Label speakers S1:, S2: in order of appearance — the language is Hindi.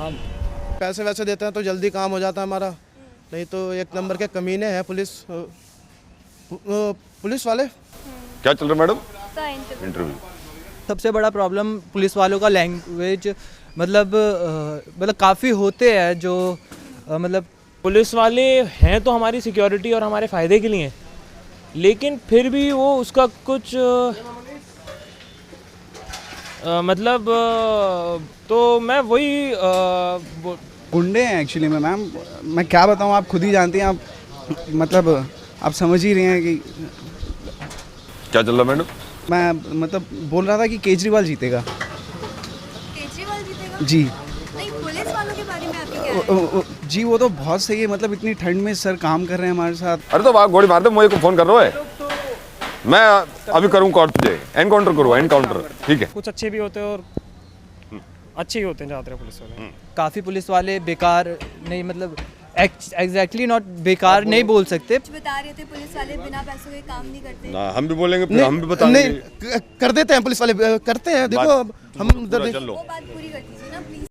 S1: हाँ,
S2: पैसे वैसे देते हैं तो जल्दी काम हो जाता है हमारा, नहीं तो एक नंबर के कमीने हैं पुलिस वाले।
S3: क्या चल रहा है मैडम? इंटरव्यू।
S1: सबसे बड़ा प्रॉब्लम पुलिस वालों का लैंग्वेज, मतलब काफ़ी होते हैं जो मतलब
S4: पुलिस वाले हैं तो हमारी सिक्योरिटी और हमारे फ़ायदे के लिए हैं, लेकिन फिर भी वो उसका कुछ तो मैं वही
S5: गुंडे हैं एक्चुअली में मैम। मैं क्या बताऊं, आप खुद ही जानती हैं, आप मतलब आप समझ ही रहे हैं कि
S3: क्या चल रहा है मैडम?
S5: मैं मतलब बोल रहा था कि केजरीवाल जीतेगा।
S6: केजरीवाल जीतेगा?
S5: जी
S6: नहीं, पुलिस वालों के बारे में आपकी क्या राय है?
S5: जी वो तो बहुत सही है, मतलब इतनी ठंड में सर काम कर रहे हैं हमारे साथ।
S3: अरे तो आप गोली मार दे, मुझे को फोन कर रहा है, मैं अभी करूँ कॉल तुझे, एनकाउंटर करूँ, एनकाउंटर। ठीक है,
S7: कुछ अच्छे भी होते हैं और अच्छे ही होते हैं ज़्यादातर पुलिस वाले।
S1: काफ़ी पुलिस वाले बेकार नहीं, मतलब एग्जैक्टली नॉट बेकार नहीं बोल सकते।
S6: कुछ बता रहे थे पुलिस वाले बिना पैसों के काम नहीं करते।
S3: ना हम भी बोलेंगे, फिर हम भी बताएंगे।
S2: नहीं कर देते हैं पुलिस वाले, करते हैं। देखो हम
S3: पूरा चल लो।
S6: वो बात पूरी कर दीजिए ना प्लीज।